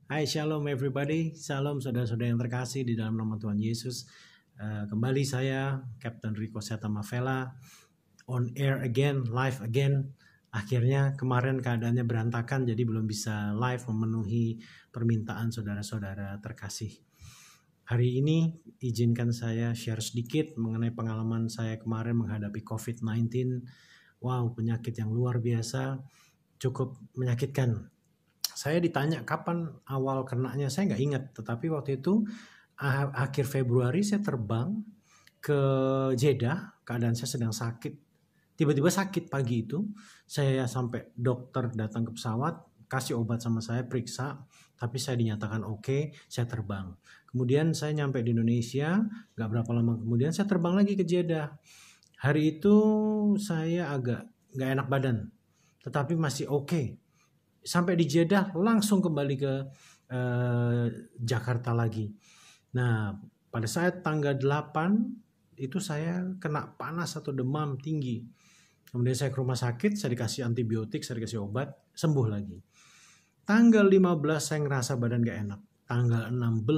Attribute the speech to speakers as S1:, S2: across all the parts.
S1: Hai, shalom everybody. Shalom saudara-saudara yang terkasih di dalam nama Tuhan Yesus. Kembali saya, Captain Rico Setamavela, on air again, live again. Akhirnya kemarin keadaannya berantakan, jadi belum bisa live memenuhi permintaan saudara-saudara terkasih. Hari ini izinkan saya share sedikit mengenai pengalaman saya kemarin menghadapi COVID-19. Wow, penyakit yang luar biasa, cukup menyakitkan. Saya ditanya kapan awal kenanya, saya nggak ingat. Tetapi waktu itu akhir Februari saya terbang ke Jeddah, keadaan saya sedang sakit. Tiba-tiba sakit pagi itu, saya sampai dokter datang ke pesawat, kasih obat sama saya, periksa, tapi saya dinyatakan oke, saya terbang. Kemudian saya nyampe di Indonesia, nggak berapa lama kemudian saya terbang lagi ke Jeddah. Hari itu saya agak nggak enak badan, tetapi masih oke. Sampai di Jeddah langsung kembali ke Jakarta lagi. Nah, pada saat tanggal 8 itu saya kena panas atau demam tinggi. Kemudian saya ke rumah sakit, saya dikasih antibiotik, saya dikasih obat, sembuh lagi. Tanggal 15 saya ngerasa badan gak enak. Tanggal 16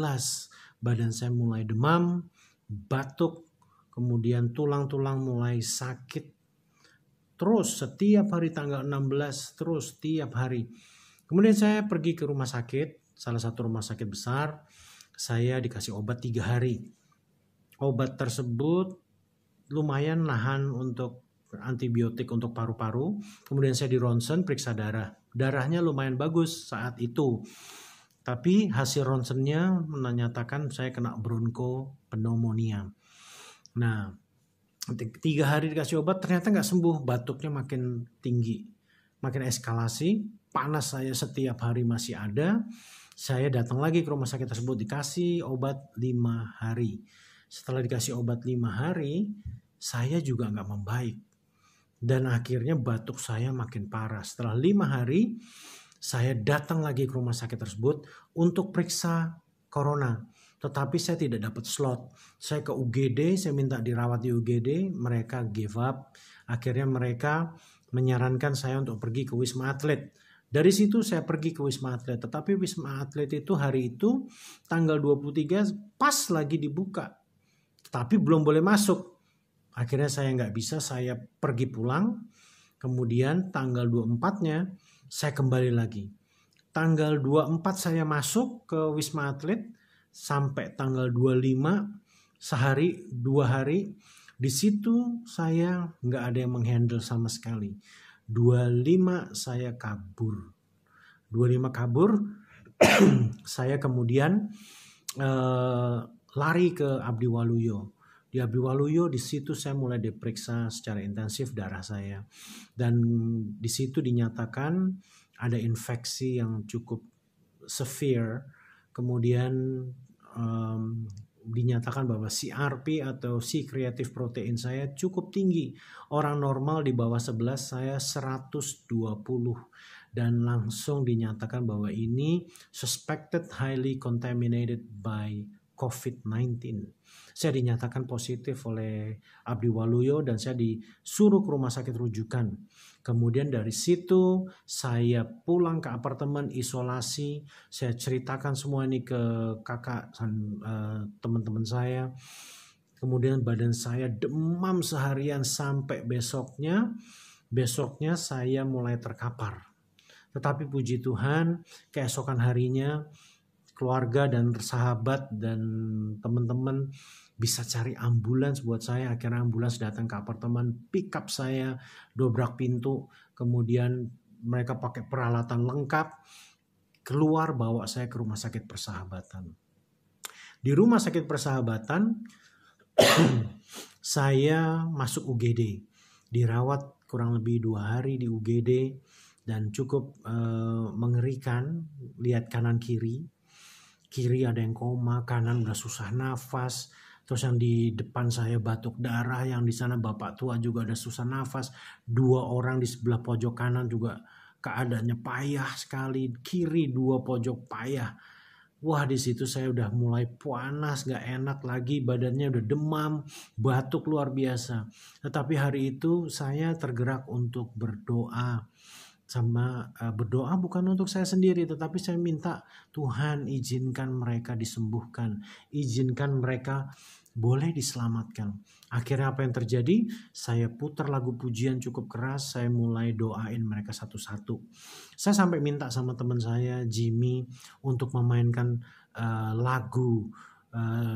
S1: badan saya mulai demam, batuk, kemudian tulang-tulang mulai sakit. Terus setiap hari tanggal 16, terus tiap hari. Kemudian saya pergi ke rumah sakit, salah satu rumah sakit besar. Saya dikasih obat 3 hari. Obat tersebut lumayan nahan untuk antibiotik untuk paru-paru. Kemudian saya di ronsen, periksa darah. Darahnya lumayan bagus saat itu. Tapi hasil ronsennya menyatakan saya kena bronkopneumonia. Nah, 3 hari dikasih obat ternyata nggak sembuh, batuknya makin tinggi, makin eskalasi, panas saya setiap hari masih ada. Saya datang lagi ke rumah sakit tersebut, dikasih obat 5 hari. Setelah dikasih obat 5 hari, saya juga nggak membaik. Dan akhirnya batuk saya makin parah. Setelah 5 hari, saya datang lagi ke rumah sakit tersebut untuk periksa corona. Tetapi saya tidak dapat slot. Saya ke UGD, saya minta dirawat di UGD, mereka give up. Akhirnya mereka menyarankan saya untuk pergi ke Wisma Atlet. Dari situ saya pergi ke Wisma Atlet. Tetapi Wisma Atlet itu hari itu tanggal 23 pas lagi dibuka. Tapi belum boleh masuk. Akhirnya saya nggak bisa, saya pergi pulang. Kemudian tanggal 24-nya saya kembali lagi. Tanggal 24 saya masuk ke Wisma Atlet. Sampai tanggal 25, sehari 2 hari, di situ saya nggak ada yang menghandle sama sekali. 25 saya kabur. 25 kabur, saya kemudian lari ke Abdi Waluyo. Di Abdi Waluyo di situ saya mulai diperiksa secara intensif darah saya. Dan di situ dinyatakan ada infeksi yang cukup severe. Kemudian dinyatakan bahwa CRP atau C creative protein saya cukup tinggi. Orang normal di bawah 11, saya 120. Dan langsung dinyatakan bahwa ini suspected highly contaminated by COVID-19. Saya dinyatakan positif oleh Abdi Waluyo dan saya disuruh ke rumah sakit rujukan. Kemudian dari situ saya pulang ke apartemen isolasi. Saya ceritakan semua ini ke kakak dan teman-teman saya. Kemudian badan saya demam seharian sampai besoknya. Besoknya saya mulai terkapar. Tetapi puji Tuhan, keesokan harinya keluarga dan sahabat dan teman-teman bisa cari ambulans buat saya. Akhirnya ambulans datang ke apartemen, pick up saya, dobrak pintu, kemudian mereka pakai peralatan lengkap, keluar bawa saya ke rumah sakit Persahabatan. Di rumah sakit Persahabatan, saya masuk UGD, dirawat kurang lebih 2 hari di UGD dan cukup mengerikan. Lihat kanan kiri ada yang koma, kanan udah susah nafas. Terus yang di depan saya batuk darah, yang di sana bapak tua juga ada susah nafas. 2 orang di sebelah pojok kanan juga keadaannya payah sekali. Kiri 2 pojok payah. Wah, di situ saya udah mulai panas, gak enak lagi, badannya udah demam, batuk luar biasa. Tetapi hari itu saya tergerak untuk berdoa. berdoa bukan untuk saya sendiri, tetapi saya minta Tuhan izinkan mereka disembuhkan, izinkan mereka boleh diselamatkan. Akhirnya apa yang terjadi? Saya putar lagu pujian cukup keras, saya mulai doain mereka satu-satu. Saya sampai minta sama teman saya Jimmy untuk memainkan lagu.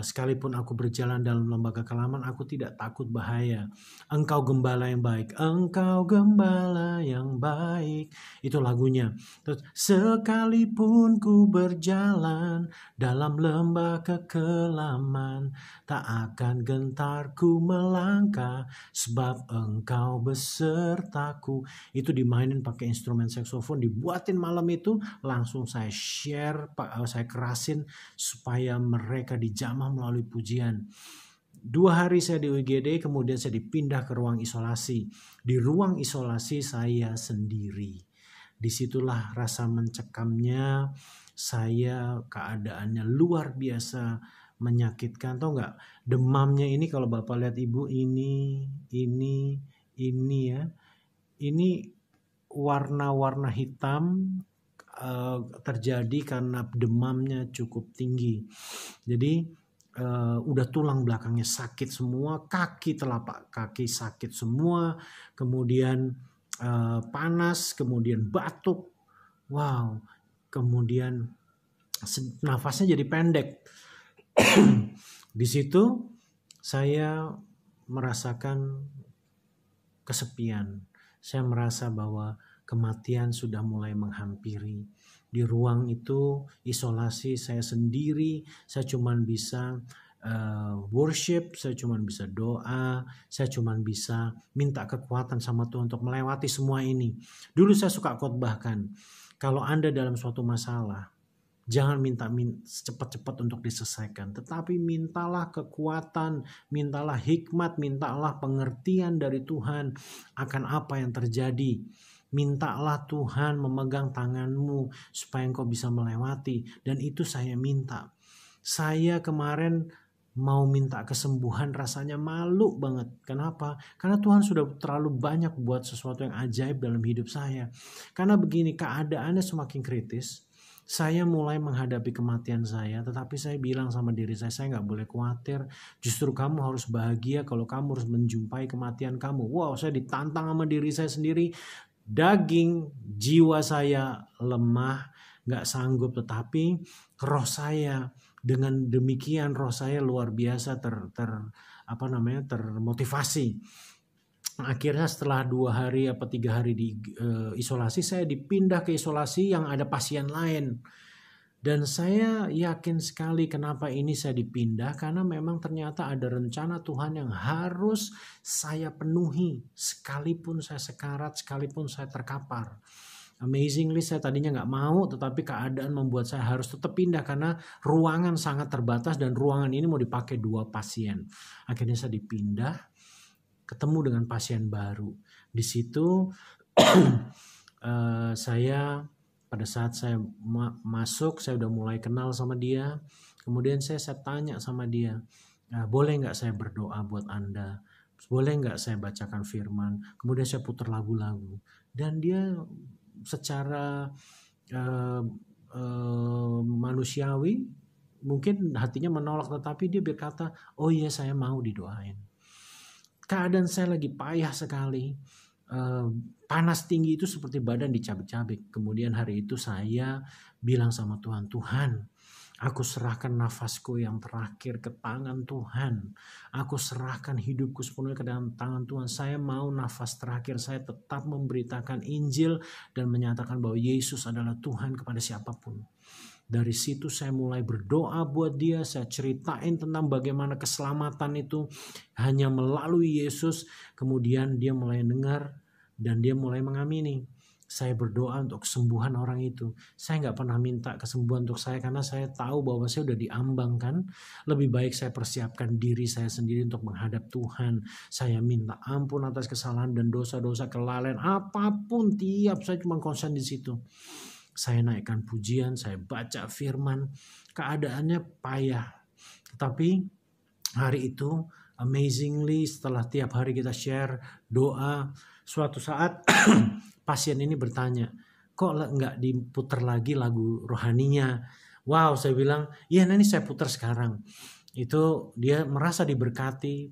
S1: Sekalipun aku berjalan dalam lembaga kelaman, aku tidak takut bahaya. Engkau gembala yang baik, engkau gembala yang baik. Itu lagunya. Terus, sekalipun ku berjalan dalam lembah kekelaman, tak akan gentar ku melangkah, sebab engkau besertaku. Itu dimainin pakai instrumen saksofon, dibuatin malam itu, langsung saya share, saya kerasin supaya mereka dijamah melalui pujian. 2 hari saya di UGD, kemudian saya dipindah ke ruang isolasi. Di ruang isolasi saya sendiri. Disitulah rasa mencekamnya saya, keadaannya luar biasa menyakitkan. Tahu nggak, demamnya ini kalau Bapak lihat Ibu, ini ya. Ini warna-warna hitam terjadi karena demamnya cukup tinggi. Jadi udah tulang belakangnya sakit semua, telapak kaki sakit semua, kemudian panas, kemudian batuk, wow, kemudian nafasnya jadi pendek. Di situ saya merasakan kesepian. Saya merasa bahwa kematian sudah mulai menghampiri. Di ruang itu isolasi saya sendiri, saya cuma bisa worship, saya cuma bisa doa, saya cuma bisa minta kekuatan sama Tuhan untuk melewati semua ini. Dulu saya suka khotbahkan, kalau Anda dalam suatu masalah, jangan minta cepat-cepat untuk diselesaikan, tetapi mintalah kekuatan, mintalah hikmat, mintalah pengertian dari Tuhan akan apa yang terjadi. Mintalah Tuhan memegang tanganmu supaya engkau bisa melewati. Dan itu saya minta. Saya kemarin mau minta kesembuhan rasanya malu banget. Kenapa? Karena Tuhan sudah terlalu banyak buat sesuatu yang ajaib dalam hidup saya. Karena begini, keadaannya semakin kritis. Saya mulai menghadapi kematian saya, tetapi saya bilang sama diri saya nggak boleh khawatir. Justru kamu harus bahagia kalau kamu harus menjumpai kematian kamu. Wow, saya ditantang sama diri saya sendiri. Daging, jiwa saya lemah, nggak sanggup, tetapi roh saya, dengan demikian roh saya luar biasa termotivasi. Akhirnya setelah 2 hari apa 3 hari di isolasi, saya dipindah ke isolasi yang ada pasien lain. Dan saya yakin sekali kenapa ini saya dipindah, karena memang ternyata ada rencana Tuhan yang harus saya penuhi. Sekalipun saya sekarat, sekalipun saya terkapar. Amazingly saya tadinya nggak mau, tetapi keadaan membuat saya harus tetap pindah karena ruangan sangat terbatas dan ruangan ini mau dipakai 2 pasien. Akhirnya saya dipindah, ketemu dengan pasien baru. Di situ saya pada saat saya masuk, saya udah mulai kenal sama dia. Kemudian saya tanya sama dia, boleh nggak saya berdoa buat Anda? Boleh nggak saya bacakan firman? Kemudian saya putar lagu-lagu. Dan dia secara manusiawi mungkin hatinya menolak, tetapi dia berkata, oh iya saya mau didoain. Keadaan saya lagi payah sekali. Panas tinggi itu seperti badan dicabik-cabik. Kemudian hari itu saya bilang sama Tuhan, Tuhan, aku serahkan nafasku yang terakhir ke tangan Tuhan. Aku serahkan hidupku sepenuhnya ke dalam tangan Tuhan. Saya mau nafas terakhir saya tetap memberitakan Injil dan menyatakan bahwa Yesus adalah Tuhan kepada siapapun. Dari situ saya mulai berdoa buat dia. Saya ceritain tentang bagaimana keselamatan itu hanya melalui Yesus. Kemudian dia mulai dengar dan dia mulai mengamini. Saya berdoa untuk kesembuhan orang itu. Saya nggak pernah minta kesembuhan untuk saya karena saya tahu bahwa saya udah diambangkan. Lebih baik saya persiapkan diri saya sendiri untuk menghadap Tuhan. Saya minta ampun atas kesalahan dan dosa-dosa, kelalaian apapun, saya cuma konsen di situ. Saya naikkan pujian, saya baca firman, keadaannya payah. Tetapi hari itu amazingly setelah tiap hari kita share doa, Suatu saat pasien ini bertanya, kok nggak diputar lagi lagu rohaninya? Wow, saya bilang, iya ini saya putar sekarang. Itu dia merasa diberkati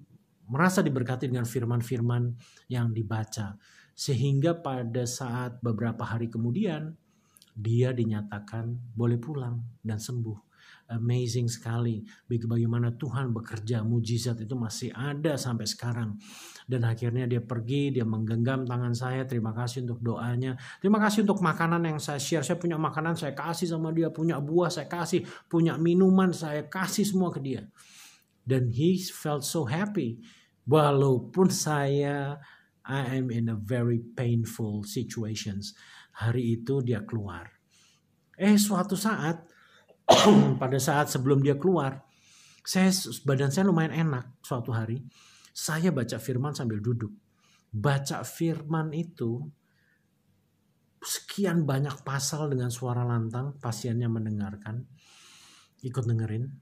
S1: dengan firman-firman yang dibaca. Sehingga pada saat beberapa hari kemudian, dia dinyatakan boleh pulang dan sembuh. Amazing sekali bagaimana Tuhan bekerja, mujizat itu masih ada sampai sekarang. Dan akhirnya dia pergi, dia menggenggam tangan saya, terima kasih untuk doanya, terima kasih untuk makanan yang saya share, saya punya makanan saya kasih sama dia, punya buah saya kasih, punya minuman saya kasih semua ke dia. Dan he felt so happy, walaupun I am in a very painful situations. Hari itu dia keluar. Suatu saat pada saat sebelum dia keluar, badan saya lumayan enak. Suatu hari saya baca firman sambil duduk. Baca firman itu sekian banyak pasal dengan suara lantang, pasiennya mendengarkan, ikut dengerin.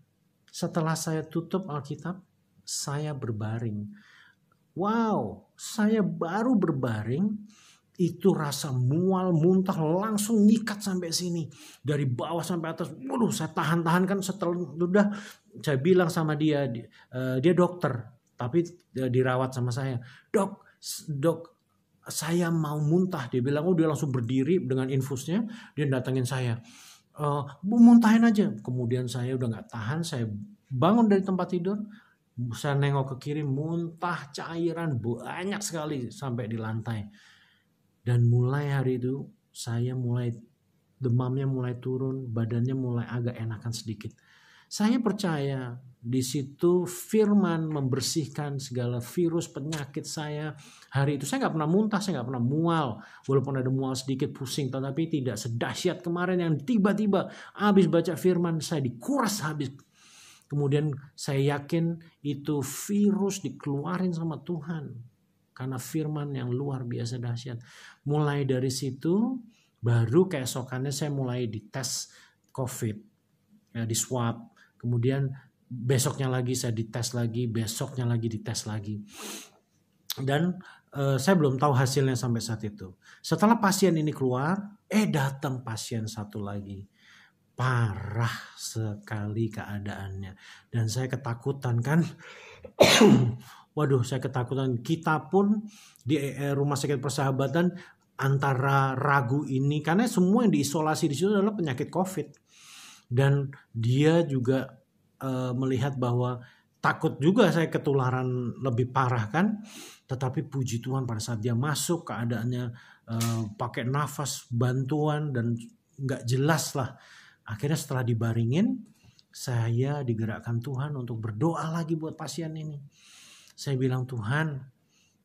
S1: Setelah saya tutup Alkitab, saya berbaring. Wow, saya baru berbaring, itu rasa mual, muntah langsung nyikat sampai sini. Dari bawah sampai atas, waduh saya tahan-tahan kan. Setelah udah saya bilang sama dia dokter, tapi dirawat sama saya. Dok, saya mau muntah. Dia bilang, dia langsung berdiri dengan infusnya, dia datangin saya. Muntahin aja. Kemudian saya udah gak tahan, saya bangun dari tempat tidur, saya nengok ke kiri, muntah cairan banyak sekali sampai di lantai. Dan mulai hari itu demamnya mulai turun, badannya mulai agak enakan sedikit. Saya percaya di situ firman membersihkan segala virus penyakit saya. Hari itu saya nggak pernah muntah, saya nggak pernah mual. Walaupun ada mual sedikit, pusing, tetapi tidak sedahsyat kemarin yang tiba-tiba habis baca firman saya dikuras habis. Kemudian saya yakin itu virus dikeluarin sama Tuhan. Karena firman yang luar biasa dahsyat. Mulai dari situ, baru keesokannya saya mulai dites COVID. Ya, di swab. Kemudian besoknya lagi saya dites lagi. Besoknya lagi dites lagi. Dan saya belum tahu hasilnya sampai saat itu. Setelah pasien ini keluar, datang pasien satu lagi. Parah sekali keadaannya. Dan saya ketakutan kan. Waduh, saya ketakutan. Kita pun di Rumah Sakit Persahabatan antara ragu ini, karena semua yang diisolasi di situ adalah penyakit COVID. Dan dia juga melihat bahwa takut juga saya ketularan lebih parah kan. Tetapi puji Tuhan pada saat dia masuk keadaannya pakai nafas bantuan dan nggak jelas lah. Akhirnya setelah dibaringin, saya digerakkan Tuhan untuk berdoa lagi buat pasien ini. Saya bilang, Tuhan,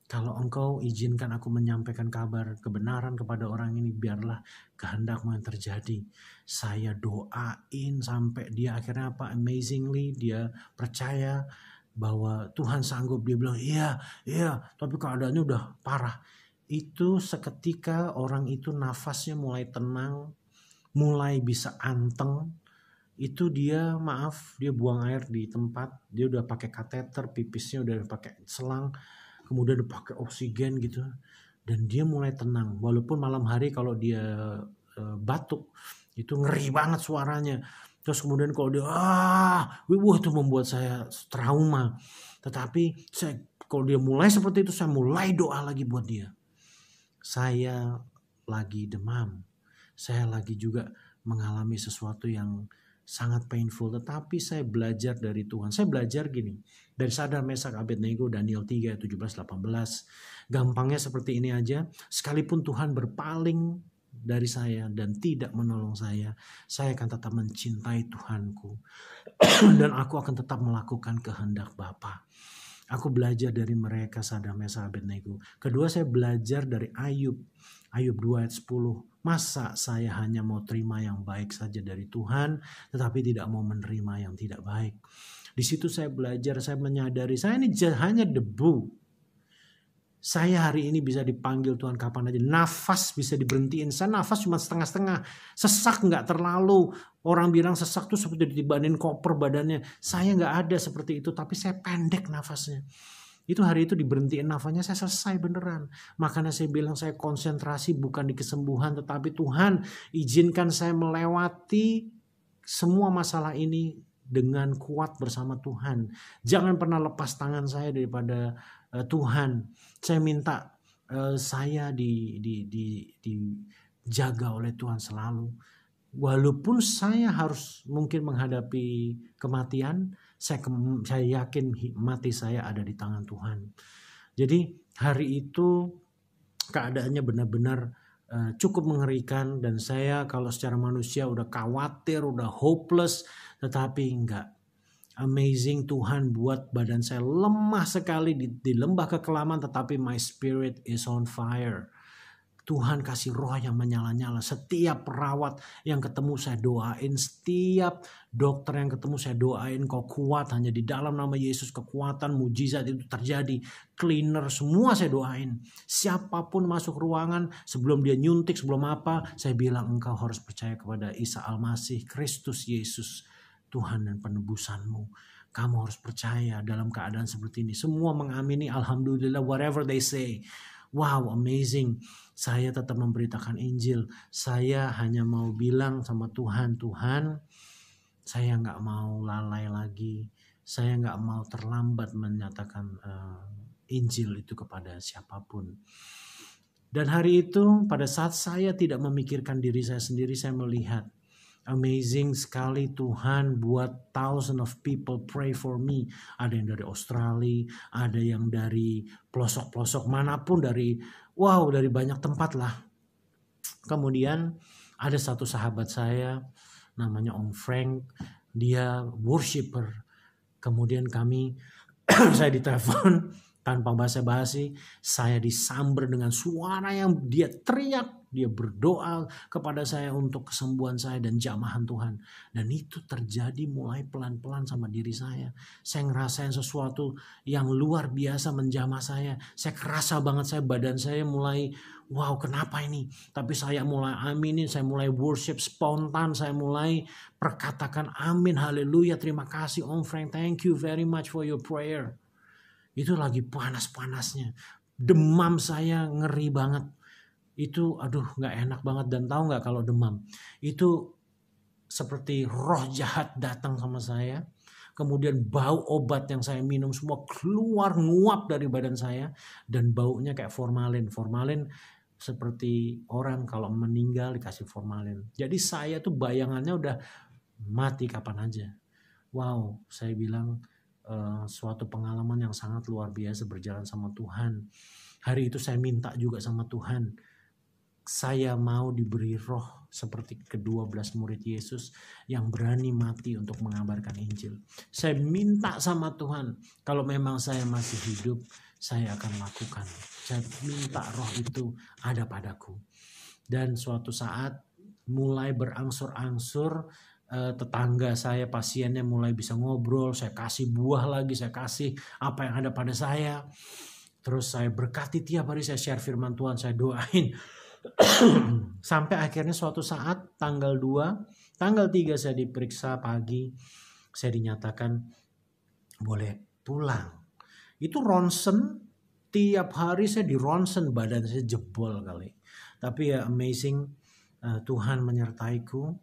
S1: kalau Engkau izinkan aku menyampaikan kabar kebenaran kepada orang ini, biarlah kehendak-Mu yang terjadi. Saya doain sampai dia akhirnya amazingly dia percaya bahwa Tuhan sanggup. Dia bilang, iya, tapi keadaannya udah parah. Itu seketika orang itu nafasnya mulai tenang, mulai bisa anteng. Itu dia buang air di tempat, dia udah pakai kateter, pipisnya udah pakai selang, kemudian udah pakai oksigen gitu, dan dia mulai tenang. Walaupun malam hari kalau dia batuk itu ngeri banget suaranya. Terus kemudian kalau dia itu membuat saya trauma. Tetapi kalau dia mulai seperti itu, saya mulai doa lagi buat dia. Saya lagi demam, saya lagi juga mengalami sesuatu yang sangat painful, tetapi saya belajar dari Tuhan. Saya belajar gini, dari Sadrak, Mesak, Abednego, Daniel 3, 17, 18. Gampangnya seperti ini aja. Sekalipun Tuhan berpaling dari saya dan tidak menolong saya akan tetap mencintai Tuhanku. Dan aku akan tetap melakukan kehendak Bapa. Aku belajar dari mereka, Sadrak, Mesak, Abednego. Kedua, saya belajar dari Ayub 2 ayat 10. Masa saya hanya mau terima yang baik saja dari Tuhan, tetapi tidak mau menerima yang tidak baik. Di situ saya belajar, saya menyadari saya ini hanya debu. Saya hari ini bisa dipanggil Tuhan kapan aja. Nafas bisa diberhentiin. Saya nafas cuma setengah-setengah. Sesak nggak terlalu. Orang bilang sesak tuh seperti ditibanin koper badannya. Saya nggak ada seperti itu, tapi saya pendek nafasnya. Itu hari itu diberhentiin nafasnya, saya selesai beneran. Makanya saya bilang saya konsentrasi bukan di kesembuhan, tetapi Tuhan izinkan saya melewati semua masalah ini dengan kuat bersama Tuhan. Jangan pernah lepas tangan saya daripada Tuhan. Saya minta saya dijaga oleh Tuhan selalu. Walaupun saya harus mungkin menghadapi kematian, saya yakin mati saya ada di tangan Tuhan. Jadi hari itu keadaannya benar-benar cukup mengerikan, dan saya kalau secara manusia udah khawatir, udah hopeless, tetapi enggak. Amazing, Tuhan buat badan saya lemah sekali di lembah kekelaman, tetapi my spirit is on fire. Tuhan kasih roh yang menyala-nyala. Setiap perawat yang ketemu saya doain. Setiap dokter yang ketemu saya doain. Kau kuat, hanya di dalam nama Yesus kekuatan mujizat itu terjadi. Cleaner semua saya doain. Siapapun masuk ruangan sebelum dia nyuntik, sebelum apa, saya bilang engkau harus percaya kepada Isa Al-Masih, Kristus Yesus, Tuhan dan penebusanmu. Kamu harus percaya dalam keadaan seperti ini. Semua mengamini, alhamdulillah, whatever they say. Wow, amazing. Saya tetap memberitakan Injil. Saya hanya mau bilang sama Tuhan, Tuhan, saya nggak mau lalai lagi. Saya nggak mau terlambat menyatakan Injil itu kepada siapapun. Dan hari itu, pada saat saya tidak memikirkan diri saya sendiri, saya melihat amazing sekali Tuhan buat thousands of people pray for me. Ada yang dari Australia, ada yang dari pelosok-pelosok manapun, dari banyak tempat lah. Kemudian ada satu sahabat saya namanya Om Frank, dia worshiper. Kemudian saya ditelepon tanpa basa-basi, saya disamber dengan suara yang dia teriak. Dia berdoa kepada saya untuk kesembuhan saya dan jamahan Tuhan. Dan itu terjadi mulai pelan-pelan sama diri saya. Saya ngerasain sesuatu yang luar biasa menjamah saya. Saya kerasa banget badan saya mulai, wow, kenapa ini? Tapi saya mulai aminin, saya mulai worship spontan, saya mulai perkatakan amin, haleluya, terima kasih Om Frank, thank you very much for your prayer. Itu lagi panas-panasnya. Demam saya ngeri banget. Itu gak enak banget. Dan tahu gak kalau demam? Itu seperti roh jahat datang sama saya. Kemudian bau obat yang saya minum semua keluar nguap dari badan saya. Dan baunya kayak formalin. Formalin seperti orang kalau meninggal dikasih formalin. Jadi saya tuh bayangannya udah mati kapan aja. Wow, saya bilang suatu pengalaman yang sangat luar biasa berjalan sama Tuhan. Hari itu saya minta juga sama Tuhan, saya mau diberi roh seperti ke-12 murid Yesus yang berani mati untuk mengabarkan Injil. Saya minta sama Tuhan, kalau memang saya masih hidup, saya akan lakukan. Saya minta roh itu ada padaku. Dan suatu saat mulai berangsur-angsur, tetangga saya, pasiennya mulai bisa ngobrol, saya kasih buah lagi, saya kasih apa yang ada pada saya. Terus saya berkati tiap hari, saya share firman Tuhan, saya doain. Sampai akhirnya suatu saat tanggal 2, tanggal 3 saya diperiksa pagi, saya dinyatakan boleh pulang. Itu ronsen, tiap hari saya di ronsen, badan saya jebol kali. Tapi ya amazing, Tuhan menyertaiku.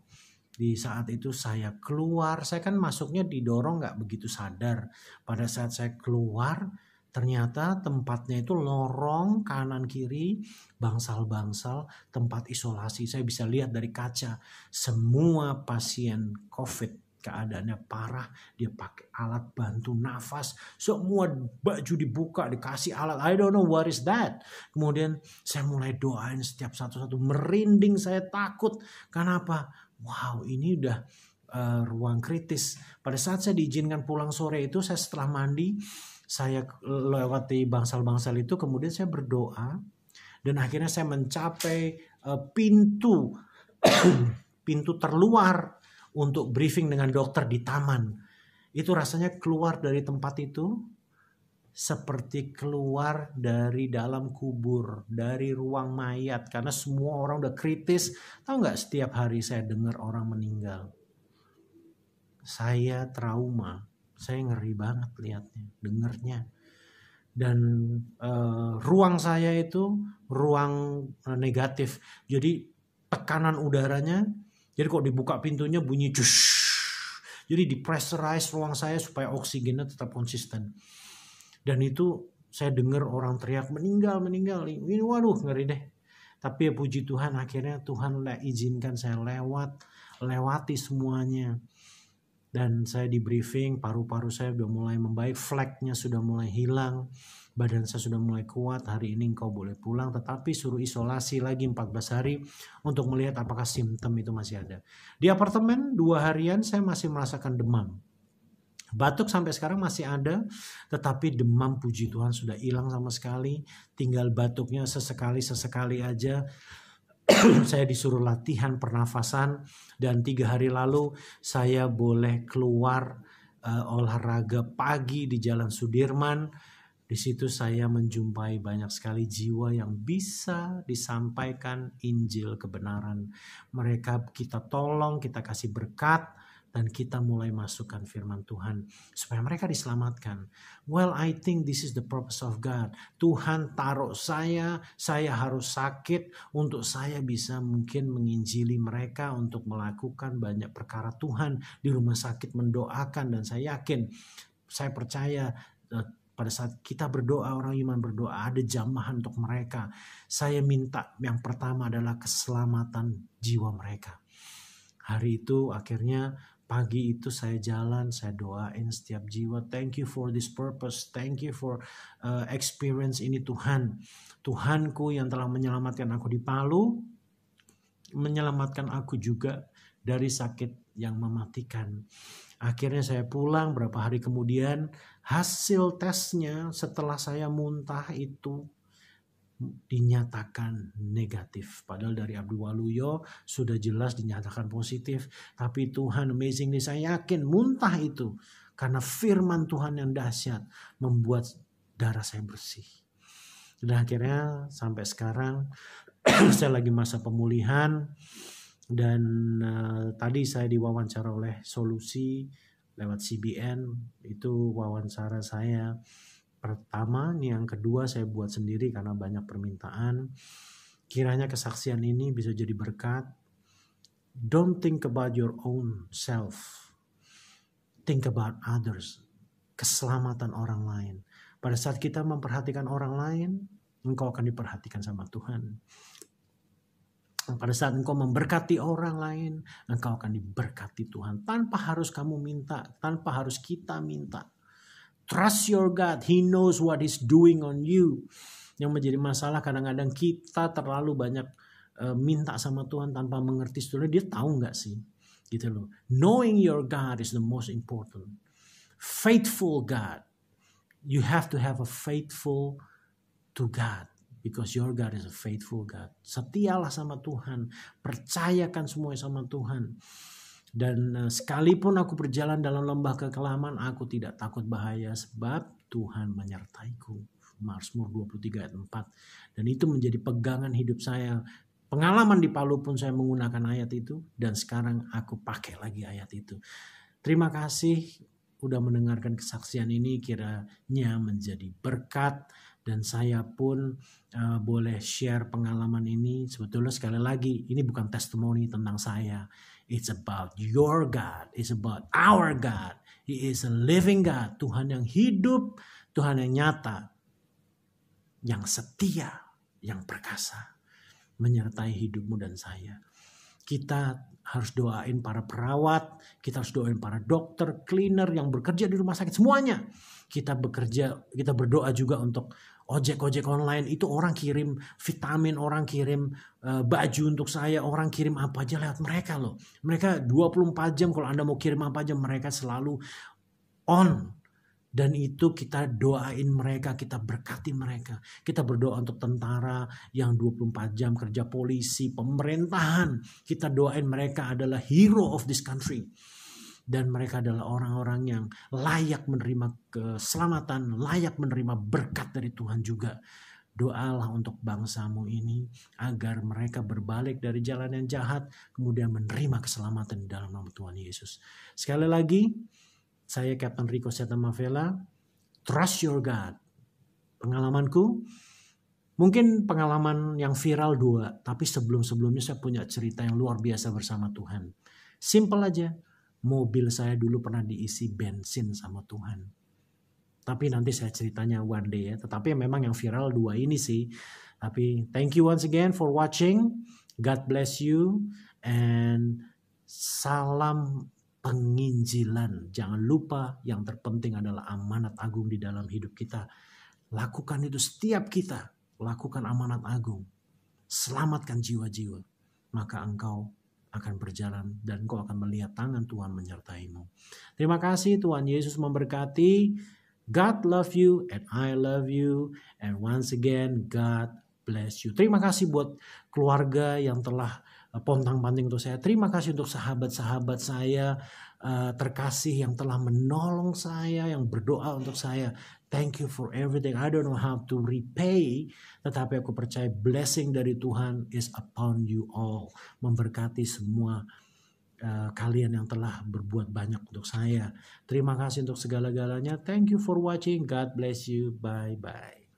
S1: Di saat itu saya keluar, saya kan masuknya didorong gak begitu sadar. Pada saat saya keluar, ternyata tempatnya itu lorong kanan kiri, bangsal-bangsal, tempat isolasi. Saya bisa lihat dari kaca, semua pasien COVID keadaannya parah, dia pakai alat bantu nafas, semua baju dibuka, dikasih alat, I don't know what is that. Kemudian saya mulai doain setiap satu-satu, merinding, saya takut. Kenapa? Wow, ini udah ruang kritis. Pada saat saya diizinkan pulang sore itu, saya setelah mandi, saya lewati bangsal-bangsal itu, kemudian saya berdoa, dan akhirnya saya mencapai pintu pintu terluar untuk briefing dengan dokter di taman. Itu rasanya keluar dari tempat itu seperti keluar dari dalam kubur, dari ruang mayat, karena semua orang udah kritis. Tahu nggak, setiap hari saya dengar orang meninggal. Saya trauma, saya ngeri banget lihatnya, dengernya. dan ruang saya itu ruang negatif. Jadi tekanan udaranya, jadi kok dibuka pintunya bunyi cush. Jadi dipressurize ruang saya supaya oksigennya tetap konsisten. Dan itu saya dengar orang teriak meninggal. Ini waduh ngeri deh. Tapi ya puji Tuhan, akhirnya Tuhan izinkan saya lewati semuanya. Dan saya di briefing, paru-paru saya sudah mulai membaik, fleknya sudah mulai hilang, badan saya sudah mulai kuat. Hari ini engkau boleh pulang, tetapi suruh isolasi lagi 14 hari untuk melihat apakah simptom itu masih ada. Di apartemen 2 harian saya masih merasakan demam. Batuk sampai sekarang masih ada, tetapi demam puji Tuhan sudah hilang sama sekali. Tinggal batuknya sesekali aja. Saya disuruh latihan pernafasan, dan 3 hari lalu saya boleh keluar olahraga pagi di Jalan Sudirman. Di situ saya menjumpai banyak sekali jiwa yang bisa disampaikan Injil kebenaran. Mereka kita tolong, kita kasih berkat, dan kita mulai masukkan firman Tuhan supaya mereka diselamatkan. Well, I think this is the purpose of God. Tuhan taruh saya harus sakit untuk saya bisa mungkin menginjili mereka, untuk melakukan banyak perkara Tuhan di rumah sakit, mendoakan. Dan saya yakin, saya percaya pada saat kita berdoa, orang iman berdoa, ada jamahan untuk mereka. Saya minta yang pertama adalah keselamatan jiwa mereka. Hari itu akhirnya pagi itu saya jalan, saya doain setiap jiwa. Thank you for this purpose. Thank you for experience ini Tuhan. Tuhanku yang telah menyelamatkan aku di Palu, menyelamatkan aku juga dari sakit yang mematikan. Akhirnya saya pulang, berapa hari kemudian hasil tesnya setelah saya muntah itu dinyatakan negatif. Padahal dari Abdul Waluyo sudah jelas dinyatakan positif. Tapi Tuhan amazingly, saya yakin muntah itu karena firman Tuhan yang dahsyat membuat darah saya bersih. Dan akhirnya sampai sekarang saya lagi masa pemulihan. Dan tadi saya diwawancara oleh Solusi lewat CBN. Itu wawancara saya pertama. Yang kedua saya buat sendiri karena banyak permintaan. Kiranya kesaksian ini bisa jadi berkat. Don't think about your own self. Think about others. Keselamatan orang lain. Pada saat kita memperhatikan orang lain, engkau akan diperhatikan sama Tuhan. Pada saat engkau memberkati orang lain, engkau akan diberkati Tuhan. Tanpa harus kamu minta, tanpa harus kita minta. Trust your God. He knows what He's doing on you. Yang menjadi masalah kadang-kadang kita terlalu banyak minta sama Tuhan tanpa mengerti. Sebenarnya dia tahu nggak sih? Gitu loh. Knowing your God is the most important. Faithful God. You have to have a faithful to God. Because your God is a faithful God. Setialah sama Tuhan. Percayakan semuanya sama Tuhan. Dan sekalipun aku berjalan dalam lembah kekelaman, aku tidak takut bahaya sebab Tuhan menyertaiku. Mazmur 23 ayat 4. Dan itu menjadi pegangan hidup saya. Pengalaman di Palu pun saya menggunakan ayat itu. Dan sekarang aku pakai lagi ayat itu. Terima kasih udah mendengarkan kesaksian ini. Kiranya menjadi berkat. Dan saya pun boleh share pengalaman ini. Sebetulnya sekali lagi, ini bukan testimoni tentang saya. It's about your God. It's about our God. He is a living God. Tuhan yang hidup. Tuhan yang nyata. Yang setia. Yang perkasa. Menyertai hidupmu dan saya. Kita harus doain para perawat. Kita harus doain para dokter, cleaner yang bekerja di rumah sakit. Semuanya. Kita bekerja, kita berdoa juga untuk ojek online. Itu orang kirim vitamin, orang kirim baju untuk saya, orang kirim apa aja lewat mereka loh. Mereka 24 jam kalau Anda mau kirim apa aja, mereka selalu on. Dan itu kita doain mereka, kita berkati mereka. Kita berdoa untuk tentara yang 24 jam kerja, polisi, pemerintahan. Kita doain mereka adalah hero of this country. Dan mereka adalah orang-orang yang layak menerima keselamatan, layak menerima berkat dari Tuhan juga. Doalah untuk bangsamu ini agar mereka berbalik dari jalan yang jahat, kemudian menerima keselamatan di dalam nama Tuhan Yesus. Sekali lagi, saya Captain Rico Setamavela. Trust your God. Pengalamanku, mungkin pengalaman yang viral 2, tapi sebelum-sebelumnya saya punya cerita yang luar biasa bersama Tuhan. Simple aja, mobil saya dulu pernah diisi bensin sama Tuhan. Tapi nanti saya ceritanya one day ya. Tetapi memang yang viral 2 ini sih. Tapi thank you once again for watching. God bless you. And salam penginjilan. Jangan lupa yang terpenting adalah amanat agung di dalam hidup kita. Lakukan itu setiap kita. Lakukan amanat agung. Selamatkan jiwa-jiwa. Maka engkau akan berjalan dan engkau akan melihat tangan Tuhan menyertaimu. Terima kasih, Tuhan Yesus memberkati. God love you and I love you. And once again, God bless you. Terima kasih buat keluarga yang telah pontang-panting untuk saya. Terima kasih untuk sahabat-sahabat saya terkasih yang telah menolong saya, yang berdoa untuk saya. Thank you for everything. I don't know how to repay, tetapi aku percaya blessing dari Tuhan is upon you all. Memberkati semua kalian yang telah berbuat banyak untuk saya. Terima kasih untuk segala-galanya. Thank you for watching. God bless you. Bye-bye.